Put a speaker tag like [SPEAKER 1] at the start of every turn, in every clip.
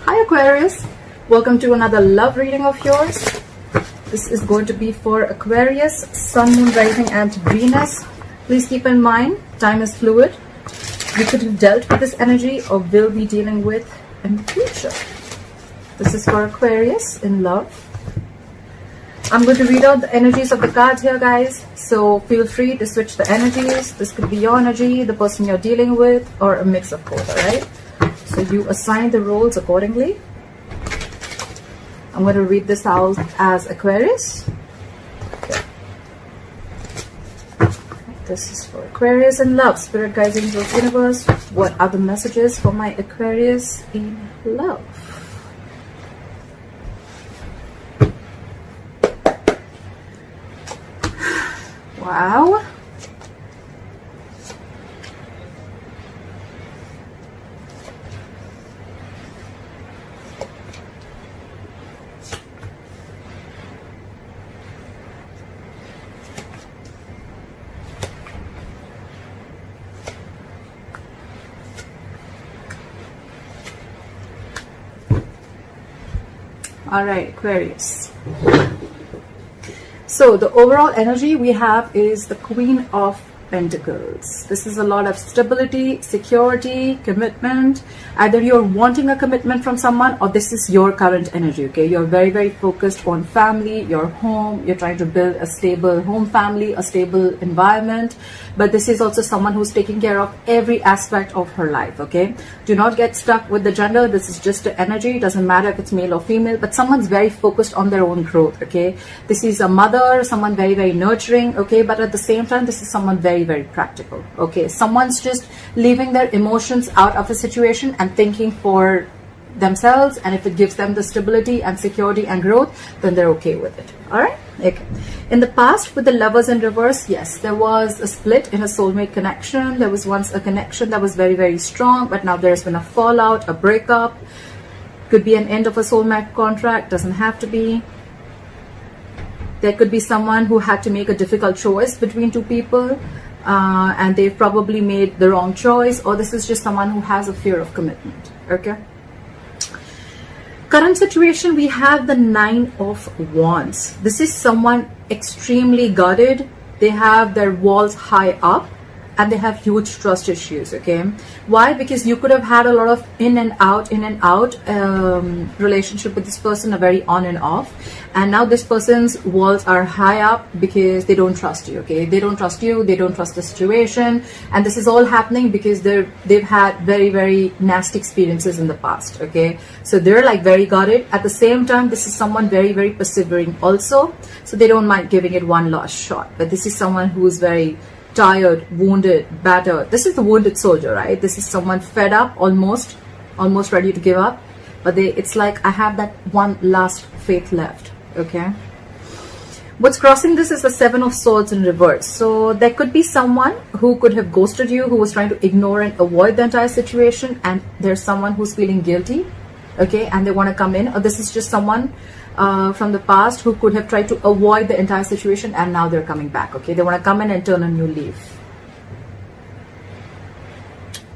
[SPEAKER 1] Hi Aquarius, welcome to another love reading of yours. This is going to be for Aquarius, Sun, Moon, Rising and Venus. Please keep in mind, time is fluid. You could have dealt with this energy or will be dealing with in the future. This is for Aquarius in love. I'm going to read out the energies of the cards here, guys. So feel free to switch the energies. This could be your energy, the person you're dealing with, or a mix of both, alright? So you assign the roles accordingly. I'm going to read this out as Aquarius. Okay. This is for Aquarius in love. Spirit, guides, angels, universe. What are the messages for my Aquarius in love? Wow. All right, Aquarius. So the overall energy we have is the Queen of Pentacles. This is a lot of stability, security, commitment. Either you're wanting a commitment from someone or this is your current energy, okay? You're very, very focused on family, your home. You're trying to build a stable home family, a stable environment. But this is also someone who's taking care of every aspect of her life, okay? Do not get stuck with the gender. This is just the energy. It doesn't matter if it's male or female, but someone's very focused on their own growth, okay? This is a mother, someone very, very nurturing, okay? But at the same time, this is someone very, very practical, okay? Someone's just leaving their emotions out of a situation and thinking for themselves, and if it gives them the stability and security and growth, then they're okay with it. All right, okay. In the past, with the Lovers in reverse, yes, there was a split in a soulmate connection. There was once a connection that was very, very strong, but now there's been a fallout, a breakup. Could be an end of a soulmate contract, doesn't have to be. There could be someone who had to make a difficult choice between two people, and they've probably made the wrong choice, or this is just someone who has a fear of commitment, okay? Current situation, we have the Nine of Wands. This is someone extremely guarded. They have their walls high up and they have huge trust issues, okay? Why? Because you could have had a lot of in and out relationship with this person, a very on and off, and now this person's walls are high up because they don't trust you, okay? They don't trust you, they don't trust the situation, and this is all happening because they've had very, very nasty experiences in the past, okay? So they're like very guarded. At the same time, this is someone very, very persevering also, so they don't mind giving it one last shot. But this is someone who is very tired, wounded, battered. This is the wounded soldier, right? This is someone fed up, almost ready to give up, but it's like, I have that one last faith left, okay? What's crossing this is the Seven of Swords in reverse. So there could be someone who could have ghosted you, who was trying to ignore and avoid the entire situation, and there's someone who's feeling guilty, okay, and they want to come in. Or this is just someone from the past who could have tried to avoid the entire situation, and now they're coming back, okay? They want to come in and turn a new leaf.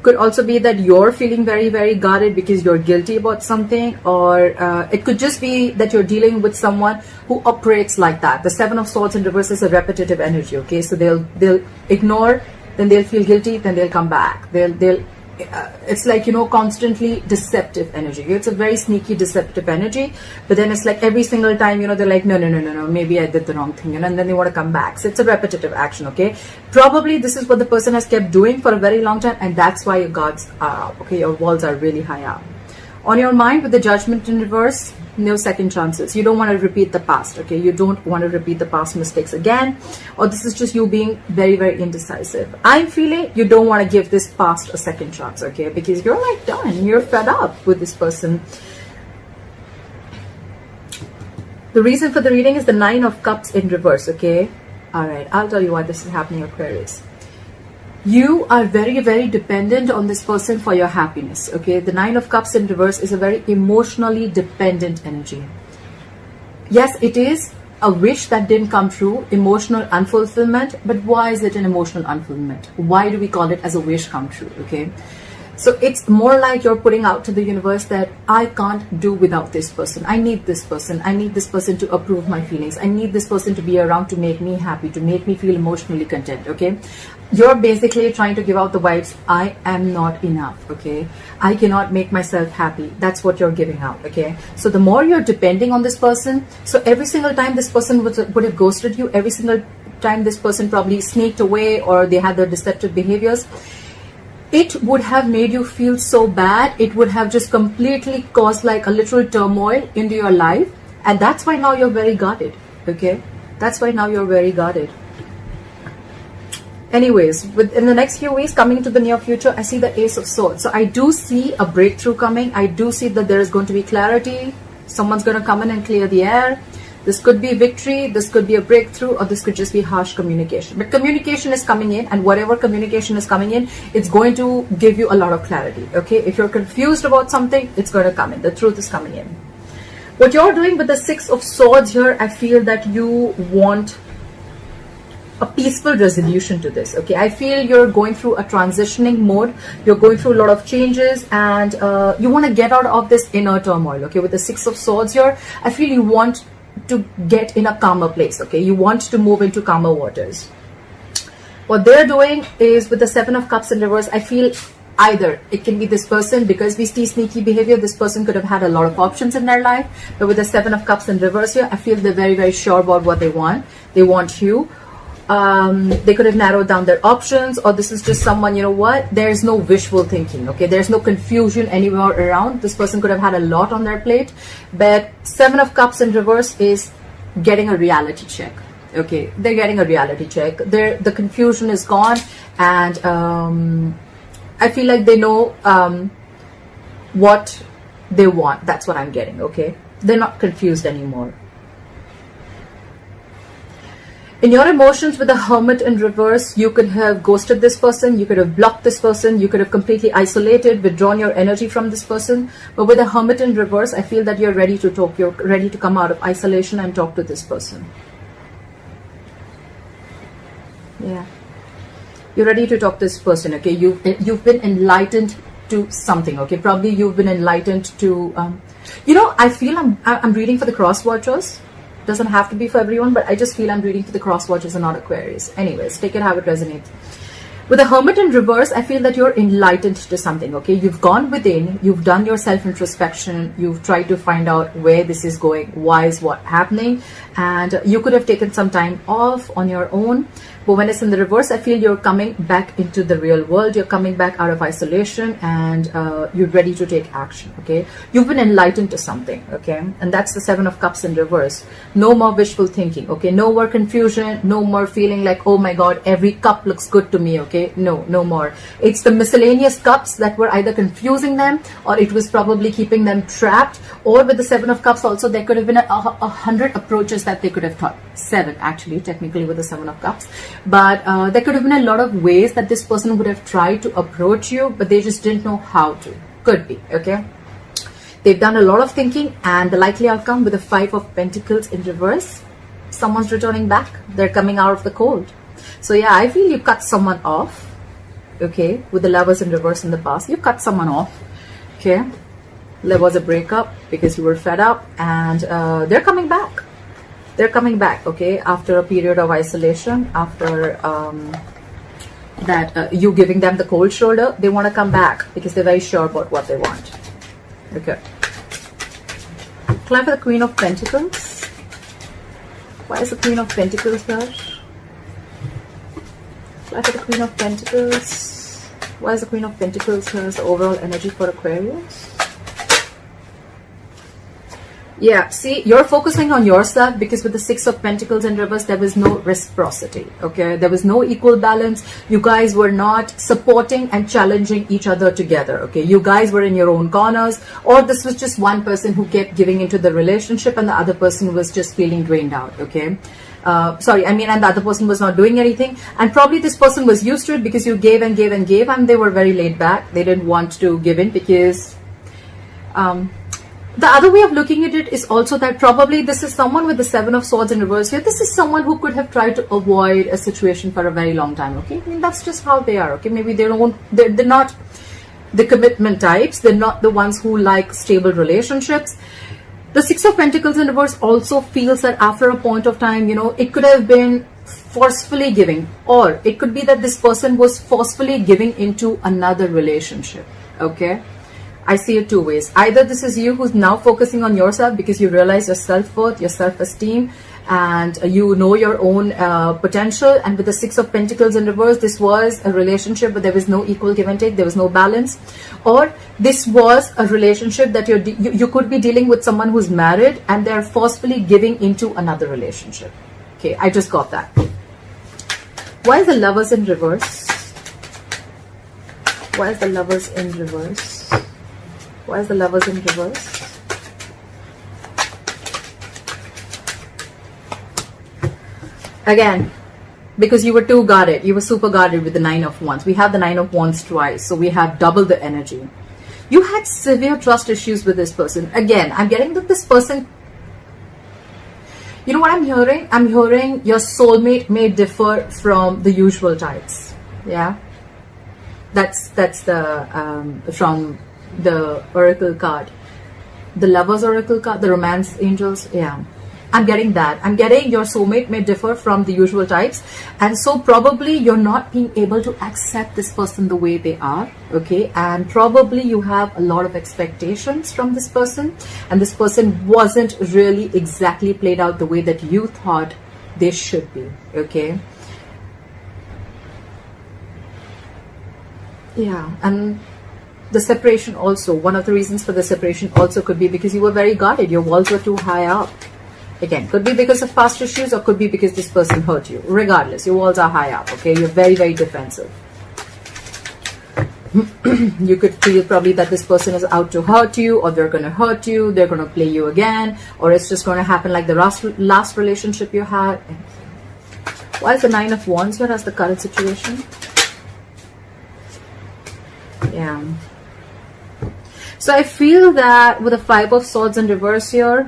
[SPEAKER 1] Could also be that you're feeling very, very guarded because you're guilty about something, or it could just be that you're dealing with someone who operates like that. The Seven of Swords in reverse is a repetitive energy, okay? So they'll ignore, then they'll feel guilty, then they'll come back. It's like, you know, constantly deceptive energy. It's a very sneaky deceptive energy, but then it's like every single time, you know, they're like, no, maybe I did the wrong thing, you know, and then they want to come back. So it's a repetitive action, okay? Probably this is what the person has kept doing for a very long time, and that's why your guards are up, okay? Your walls are really high up. On your mind, with the Judgment in reverse, no second chances. You don't want to repeat the past, okay? You don't want to repeat the past mistakes again, or this is just you being very, very indecisive. I'm feeling you don't want to give this past a second chance, okay? Because you're like done, you're fed up with this person. The reason for the reading is the Nine of Cups in reverse, okay? All right, I'll tell you why this is happening, Aquarius. You are very, very dependent on this person for your happiness, okay? The Nine of Cups in reverse is a very emotionally dependent energy. Yes, it is a wish that didn't come true, emotional unfulfillment. But why is it an emotional unfulfillment? Why do we call it as a wish come true, okay? So it's more like you're putting out to the universe that I can't do without this person. I need this person. I need this person to approve my feelings. I need this person to be around to make me happy, to make me feel emotionally content, okay? You're basically trying to give out the vibes, I am not enough, okay? I cannot make myself happy. That's what you're giving out, okay? So the more you're depending on this person, so every single time this person would have ghosted you, every single time this person probably sneaked away or they had their deceptive behaviors, it would have made you feel so bad. It would have just completely caused like a literal turmoil into your life. And that's why now you're very guarded, okay? That's why now you're very guarded. Anyways, in the next few weeks, coming into the near future, I see the Ace of Swords. So I do see a breakthrough coming. I do see that there is going to be clarity. Someone's going to come in and clear the air. This could be victory, this could be a breakthrough, or this could just be harsh communication. But communication is coming in, and whatever communication is coming in, it's going to give you a lot of clarity, okay? If you're confused about something, it's going to come in. The truth is coming in. What you're doing with the Six of Swords here, I feel that you want a peaceful resolution to this, okay? I feel you're going through a transitioning mode. You're going through a lot of changes, and you want to get out of this inner turmoil, okay? With the Six of Swords here, I feel you want to get in a calmer place, okay? You want to move into calmer waters. What they're doing is with the Seven of Cups in reverse, I feel either it can be this person, because we see sneaky behavior, this person could have had a lot of options in their life, but with the Seven of Cups in reverse here, I feel they're very, very sure about what they want. They want you. They could have narrowed down their options, or this is just someone, you know what, there's no wishful thinking, okay? There's no confusion anywhere around. This person could have had a lot on their plate, but Seven of Cups in reverse is getting a reality check, okay? They're getting a reality check. The confusion is gone, and I feel like they know what they want. That's what I'm getting, okay? They're not confused anymore. In your emotions with the Hermit in reverse, you could have ghosted this person, you could have blocked this person, you could have completely isolated, withdrawn your energy from this person. But with the Hermit in reverse, I feel that you're ready to talk, you're ready to come out of isolation and talk to this person. Yeah. You're ready to talk to this person, okay? You've been enlightened to something, okay? Probably you've been enlightened to, you know, I feel I'm reading for the cross watchers. Doesn't have to be for everyone, but I just feel I'm reading for the cross watchers and not Aquarius. Anyways, take it how it resonates. With the Hermit in reverse, I feel that you're enlightened to something, okay? You've gone within, you've done your self-introspection, you've tried to find out where this is going, why is what happening, and you could have taken some time off on your own. But when it's in the reverse, I feel you're coming back into the real world. You're coming back out of isolation, and you're ready to take action, okay? You've been enlightened to something, okay? And that's the Seven of Cups in reverse. No more wishful thinking, okay? No more confusion, no more feeling like, oh my God, every cup looks good to me, okay? No more. It's the miscellaneous cups that were either confusing them, or it was probably keeping them trapped. Or with the Seven of Cups also, there could have been 100 approaches that they could have thought. 7 actually, technically, with the Seven of Cups. But there could have been a lot of ways that this person would have tried to approach you, but they just didn't know how to. Could be, okay? They've done a lot of thinking, and the likely outcome with the Five of Pentacles in reverse, someone's returning back. They're coming out of the cold. So yeah, I feel you cut someone off, okay? With the Lovers in reverse in the past, you cut someone off, okay? There was a breakup because you were fed up, and they're coming back. They're coming back, okay, after a period of isolation, after you giving them the cold shoulder. They want to come back because they're very sure about what they want. Okay. Climb for the Queen of Pentacles. Why is the Queen of Pentacles here? Climb for the Queen of Pentacles. Why is the Queen of Pentacles here? Is the overall energy for Aquarius? Yeah, see, you're focusing on yourself because with the Six of Pentacles in reverse, there was no reciprocity, okay? There was no equal balance. You guys were not supporting and challenging each other together, okay? You guys were in your own corners, or this was just one person who kept giving into the relationship and the other person was just feeling drained out, okay? And the other person was not doing anything, and probably this person was used to it because you gave and gave and gave, and they were very laid back. They didn't want to give in because the other way of looking at it is also that probably this is someone with the Seven of Swords in reverse here. This is someone who could have tried to avoid a situation for a very long time, okay? I mean, that's just how they are, okay? Maybe they're not the commitment types. They're not the ones who like stable relationships. The Six of Pentacles in reverse also feels that after a point of time, you know, it could have been forcefully giving, or it could be that this person was forcefully giving into another relationship. Okay, I see it two ways. Either this is you who's now focusing on yourself because you realize your self-worth, your self-esteem, and you know your own potential. And with the Six of Pentacles in reverse, this was a relationship but there was no equal give and take, there was no balance. Or this was a relationship that you could be dealing with someone who's married and they're forcefully giving into another relationship. Okay, I just got that. Why is the Lovers in reverse? Why is the Lovers in reverse? Why is the Lovers in reverse? Again, because you were too guarded. You were super guarded with the Nine of Wands. We have the Nine of Wands twice, so we have double the energy. You had severe trust issues with this person. Again, I'm getting that this person, you know what I'm hearing? I'm hearing your soulmate may differ from the usual types. Yeah, that's the from the Oracle card, the Lovers Oracle card, the Romance Angels. Yeah, I'm getting that. I'm getting your soulmate may differ from the usual types, and so probably you're not being able to accept this person the way they are. Okay, and probably you have a lot of expectations from this person, and this person wasn't really exactly played out the way that you thought they should be. Okay, yeah. And the separation also, one of the reasons for the separation also could be because you were very guarded. Your walls were too high up. Again, could be because of past issues or could be because this person hurt you. Regardless, your walls are high up. Okay, you're very, very defensive. You could feel probably that this person is out to hurt you, or they're going to hurt you, they're going to play you again, or it's just going to happen like the last relationship you had. Why is the Nine of Wands here as the current situation? Yeah. So I feel that with the Five of Swords in reverse here,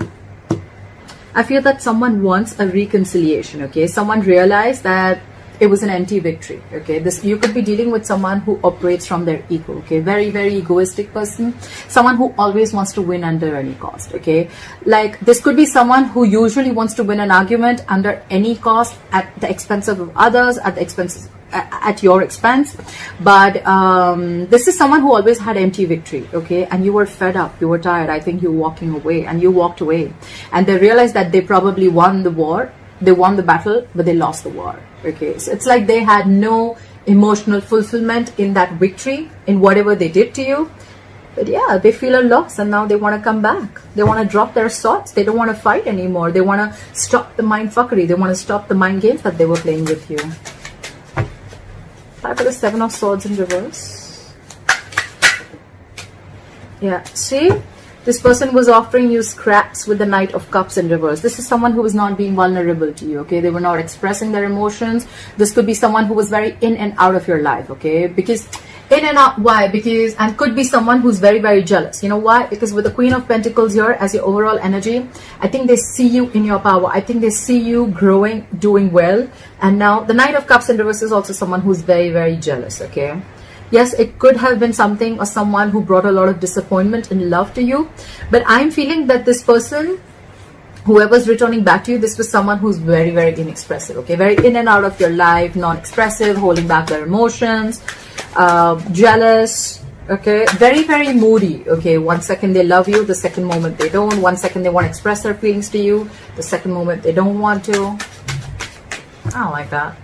[SPEAKER 1] I feel that someone wants a reconciliation. Okay, someone realized that it was an empty victory. Okay, this, you could be dealing with someone who operates from their ego. Okay, very, very egoistic person, someone who always wants to win under any cost. Okay, like this could be someone who usually wants to win an argument under any cost, at the expense of others, at the expenses, at your expense. But this is someone who always had empty victory. Okay, and you were fed up, you were tired. I think you're walking away, and you walked away, and they realized that they probably won the war, they won the battle, but they lost the war. Okay, so it's like they had no emotional fulfillment in that victory, in whatever they did to you. But yeah, they feel a loss, and now they want to come back. They want to drop their swords. They don't want to fight anymore. They want to stop the mind fuckery. They want to stop the mind games that they were playing with you. Time for the Seven of Swords in reverse. Yeah, see? This person was offering you scraps with the Knight of Cups in reverse. This is someone who was not being vulnerable to you, okay? They were not expressing their emotions. This could be someone who was very in and out of your life, okay? Because in and out, why? Because, and could be someone who's very, very jealous. You know why? Because with the Queen of Pentacles here as your overall energy, I think they see you in your power. I think they see you growing, doing well. And now the Knight of Cups in reverse is also someone who's very, very jealous, okay? Yes, it could have been something or someone who brought a lot of disappointment in love to you. But I'm feeling that this person, whoever's returning back to you, this was someone who's very, very inexpressive, okay? Very in and out of your life, non-expressive, holding back their emotions, jealous, okay? Very, very moody, okay? One second they love you, the second moment they don't. One second they want to express their feelings to you, the second moment they don't want to. I don't like that.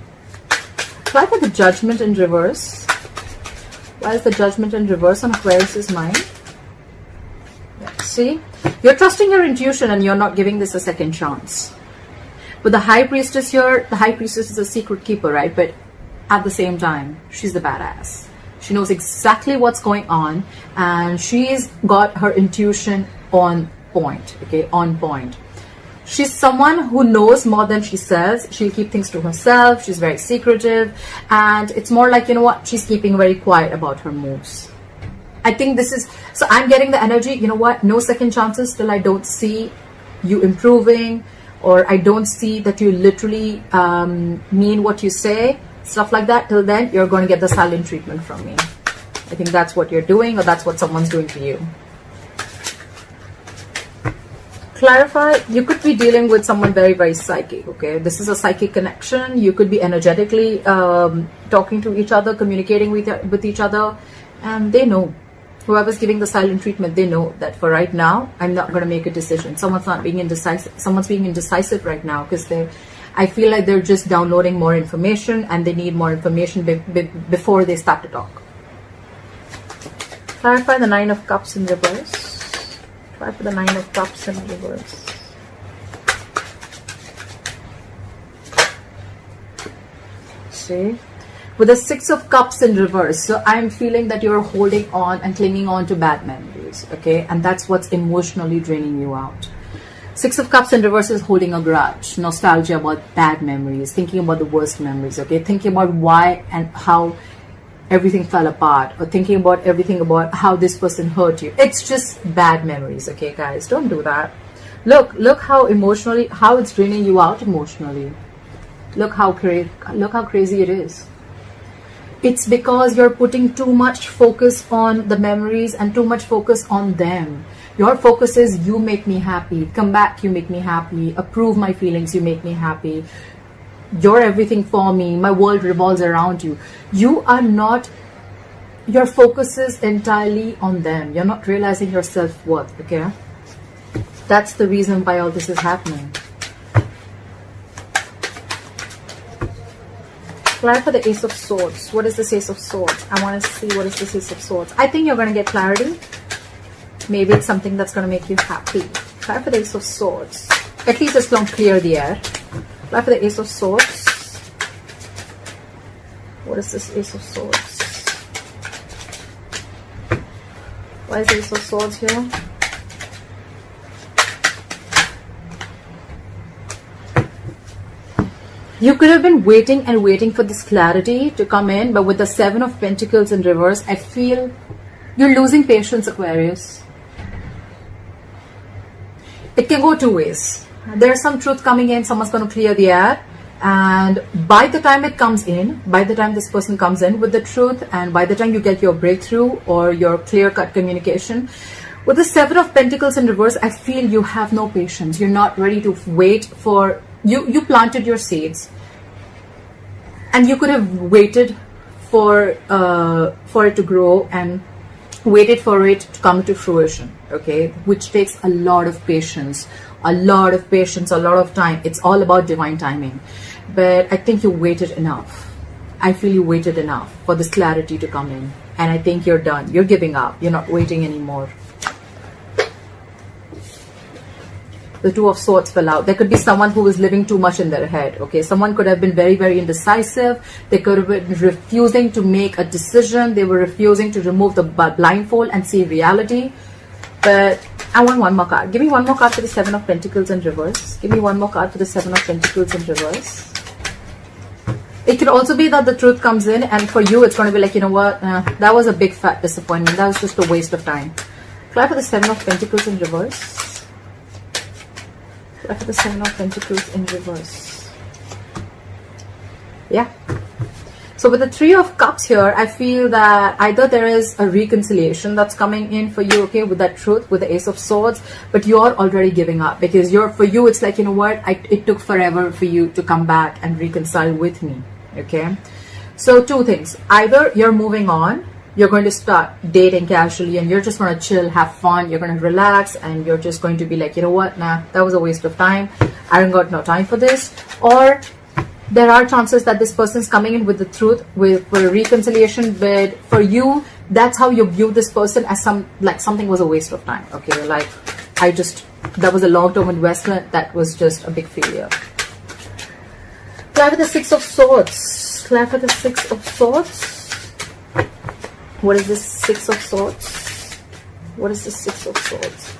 [SPEAKER 1] Try for the Judgment in reverse. Why is the Judgment in reverse on Aquarius's mind? Yeah, see? You're trusting your intuition and you're not giving this a second chance. With the High Priestess here, the High Priestess is a secret keeper, right? But at the same time, she's the badass. She knows exactly what's going on, and she's got her intuition on point, okay? On point. She's someone who knows more than she says. She'll keep things to herself. She's very secretive. And it's more like, you know what? She's keeping very quiet about her moves. I think this is... So I'm getting the energy, you know what? No second chances till I don't see you improving, or I don't see that you literally mean what you say. Stuff like that. Till then, you're going to get the silent treatment from me. I think that's what you're doing, or that's what someone's doing to you. Clarify, you could be dealing with someone very, very psychic, okay? This is a psychic connection. You could be energetically talking to each other, communicating with each other, and they know. Whoever's giving the silent treatment, they know that for right now, I'm not going to make a decision. Someone's not being indecisive. Someone's being indecisive right now because I feel like they're just downloading more information and they need more information before they start to talk. Clarify the Nine of Cups in reverse. Try for the Nine of Cups in reverse. See? With the Six of Cups in reverse. So I'm feeling that you're holding on and clinging on to bad memories. Okay? And that's what's emotionally draining you out. Six of Cups in reverse is holding a grudge. Nostalgia about bad memories. Thinking about the worst memories. Okay? Thinking about why and how everything fell apart, or thinking about everything about how this person hurt you. It's just bad memories, okay guys? Don't do that. Look how emotionally, how it's draining you out emotionally. Look how crazy it is. It's because you're putting too much focus on the memories and too much focus on them. Your focus is, you make me happy, come back, you make me happy, approve my feelings, you make me happy. You're everything for me. My world revolves around you. You are not, your focus is entirely on them. You're not realizing your self-worth, okay? That's the reason why all this is happening. Clarify for the Ace of Swords. What is this Ace of Swords? I want to see what is this Ace of Swords. I think you're going to get clarity. Maybe it's something that's going to make you happy. Clarify for the Ace of Swords. At least it's going to clear the air. Try for the Ace of Swords. What is this Ace of Swords? Why is the Ace of Swords here? You could have been waiting and waiting for this clarity to come in, but with the Seven of Pentacles in reverse, I feel you're losing patience, Aquarius. It can go two ways. There's some truth coming in, someone's going to clear the air, and by the time it comes in, by the time this person comes in with the truth, and by the time you get your breakthrough or your clear-cut communication, with the Seven of Pentacles in reverse, I feel you have no patience. You're not ready to wait for, you planted your seeds, and you could have waited for it to grow and waited for it to come to fruition, okay, which takes a lot of patience. A lot of patience, a lot of time. It's all about divine timing. But I think you waited enough. I feel you waited enough for this clarity to come in. And I think you're done. You're giving up. You're not waiting anymore. The Two of Swords fell out. There could be someone who was living too much in their head. Okay, someone could have been very, very indecisive. They could have been refusing to make a decision. They were refusing to remove the blindfold and see reality. But I want one more card. Give me one more card for the Seven of Pentacles in reverse. Give me one more card for the Seven of Pentacles in reverse. It could also be that the truth comes in, and for you it's going to be like, you know what, that was a big fat disappointment. That was just a waste of time. Try for the Seven of Pentacles in reverse. Try for the Seven of Pentacles in reverse. Yeah. So with the Three of Cups here, I feel that either there is a reconciliation that's coming in for you, okay, with that truth, with the Ace of Swords, but you're already giving up because for you, it's like, you know what, it took forever for you to come back and reconcile with me, okay? So two things. Either you're moving on, you're going to start dating casually and you're just going to chill, have fun, you're going to relax, and you're just going to be like, you know what, nah, that was a waste of time. I don't got no time for this. Or there are chances that this person's coming in with the truth, for a reconciliation, but for you, that's how you view this person, as something was a waste of time, okay? Like, that was a long-term investment that was just a big failure. Try for the Six of Swords. Try for the Six of Swords. What is this Six of Swords? What is the Six of Swords?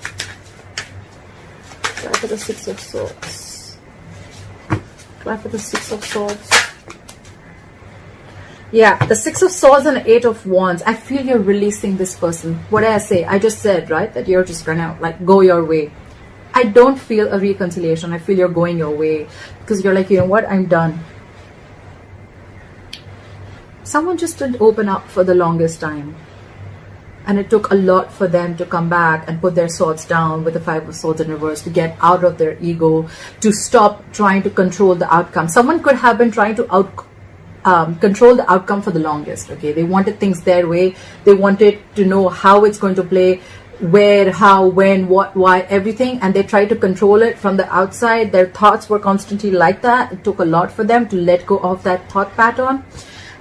[SPEAKER 1] Try for the Six of Swords. Try for the Six of Swords. Yeah, the Six of Swords and Eight of Wands. I feel you're releasing this person. What did I say? I just said, right, that you're just gonna like go your way. I don't feel a reconciliation. I feel you're going your way because you're like, you know what, I'm done. Someone just didn't open up for the longest time. And it took a lot for them to come back and put their swords down with the Five of Swords in reverse, to get out of their ego, to stop trying to control the outcome. Someone could have been trying to control the outcome for the longest. Okay, they wanted things their way. They wanted to know how it's going to play, where, how, when, what, why, everything, and they tried to control it from the outside. Their thoughts were constantly like that. It took a lot for them to let go of that thought pattern.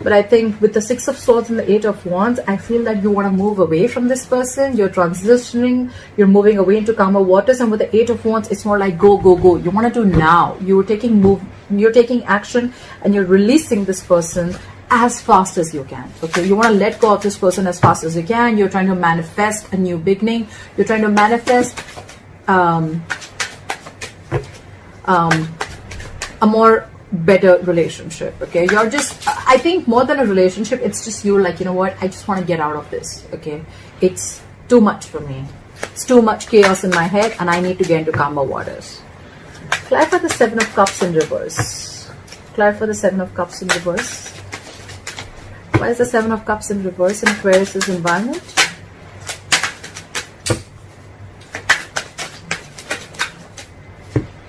[SPEAKER 1] But I think with the Six of Swords and the Eight of Wands, I feel that you want to move away from this person. You're transitioning, you're moving away into calmer waters. And with the Eight of Wands, it's more like go, go, go. You want to do now. You're taking action, and you're releasing this person as fast as you can. Okay, you want to let go of this person as fast as you can. You're trying to manifest a new beginning. You're trying to manifest a more better relationship. Okay, you're just, I think more than a relationship, it's just you like, you know what, I just want to get out of this. Okay, it's too much for me. It's too much chaos in my head, and I need to get into calmer waters. Clarify the Seven of Cups in reverse. Clarify the Seven of Cups in reverse. Why is the Seven of Cups in reverse in Aquarius' environment?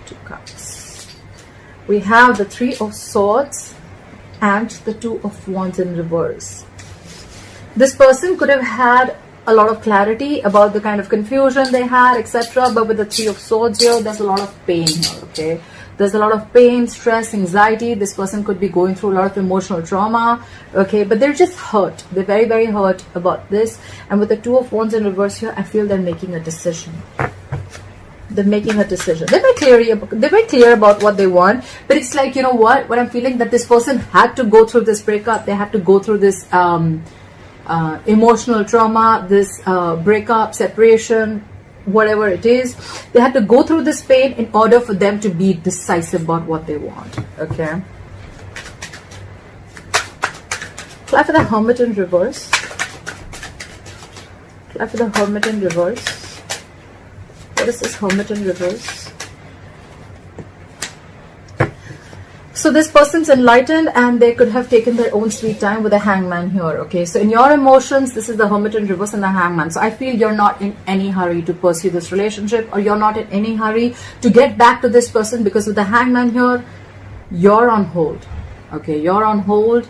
[SPEAKER 1] Two Cups. We have the Three of Swords and the Two of Wands in reverse. This person could have had a lot of clarity about the kind of confusion they had, etc. But with the Three of Swords here, there's a lot of pain here, okay? There's a lot of pain, stress, anxiety. This person could be going through a lot of emotional trauma, okay? But they're just hurt. They're very, very hurt about this. And with the Two of Wands in reverse here, I feel they're making a decision. They're making a decision. They're very clear about what they want. But it's like, you know what I'm feeling, that this person had to go through this breakup. They had to go through this emotional trauma, this breakup, separation, whatever it is. They had to go through this pain in order for them to be decisive about what they want. Okay. Apply for the Hermit in reverse. Apply for the Hermit in reverse. What is this Hermit in reverse? So this person's enlightened, and they could have taken their own sweet time with the Hangman here. Okay, so in your emotions, this is the Hermit in reverse and the Hangman. So I feel you're not in any hurry to pursue this relationship, or you're not in any hurry to get back to this person, because with the Hangman here, you're on hold. Okay, you're on hold,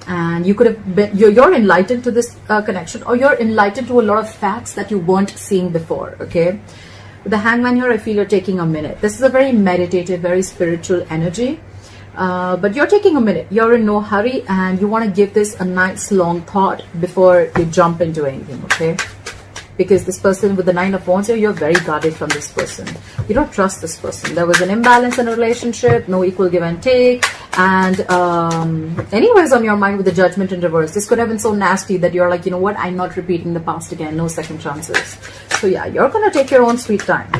[SPEAKER 1] and you could have been, you're enlightened to this connection, or you're enlightened to a lot of facts that you weren't seeing before. Okay, with the Hangman here, I feel you're taking a minute. This is a very meditative, very spiritual energy. But you're taking a minute. You're in no hurry, and you want to give this a nice long thought before you jump into anything, okay? Because this person with the Nine of Wands here, you're very guarded from this person. You don't trust this person. There was an imbalance in a relationship, no equal give and take, and anyways on your mind with the Judgment in reverse. This could have been so nasty that you're like, you know what, I'm not repeating the past again, no second chances. So yeah, you're going to take your own sweet time.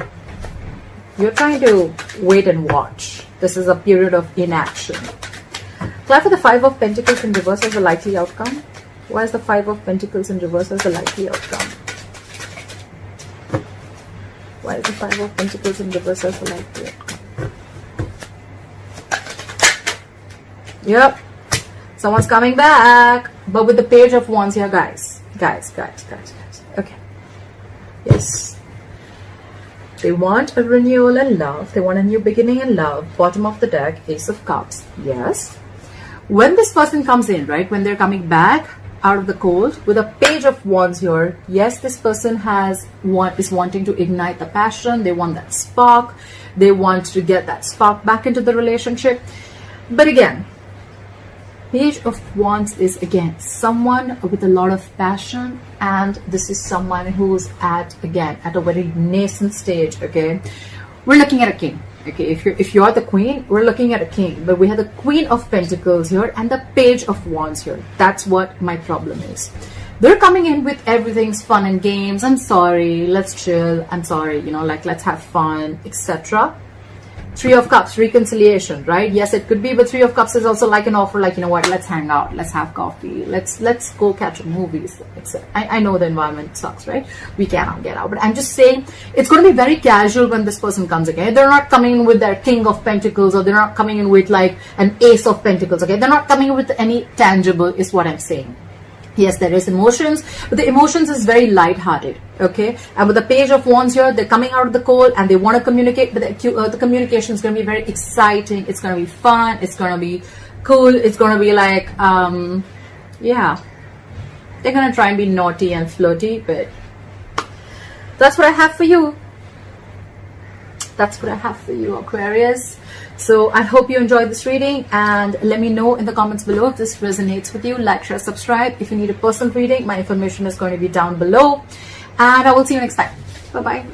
[SPEAKER 1] You're trying to wait and watch. This is a period of inaction. Apply for the Five of Pentacles in reverse as a likely outcome. Why is the Five of Pentacles in reverse as a likely outcome? Why is the Five of Pentacles in reverse as a likely outcome? Yep. Someone's coming back. But with the Page of Wands here, guys. Guys. Okay. Yes. They want a renewal in love. They want a new beginning in love. Bottom of the deck, Ace of Cups. Yes. When this person comes in, right, when they're coming back out of the cold with a Page of Wands here, yes, this person is wanting to ignite the passion. They want that spark. They want to get that spark back into the relationship. But again, Page of Wands is, again, someone with a lot of passion, and this is someone who's at a very nascent stage. Okay, we're looking at a king. Okay, if you're the queen, we're looking at a king, but we have the Queen of Pentacles here and the Page of Wands here. That's what my problem is. They're coming in with everything's fun and games. I'm sorry, let's chill. I'm sorry, you know, like, let's have fun, etc. Three of Cups, reconciliation, right? Yes, it could be, but Three of Cups is also like an offer, like, you know what, let's hang out, let's have coffee, let's go catch movies. I know the environment sucks, right? We cannot get out, but I'm just saying it's going to be very casual when this person comes, okay? They're not coming in with their King of Pentacles, or they're not coming in with like an Ace of Pentacles, okay? They're not coming in with any tangible, is what I'm saying. Yes, there is emotions, but the emotions is very light-hearted, okay? And with the Page of Wands here, they're coming out of the cold and they want to communicate, but the communication is going to be very exciting. It's going to be fun. It's going to be cool. It's going to be like, yeah, they're going to try and be naughty and flirty, but that's what I have for you. That's what I have for you, Aquarius. So I hope you enjoyed this reading, and let me know in the comments below if this resonates with you. Like, share, subscribe. If you need a personal reading, my information is going to be down below, and I will see you next time. Bye bye.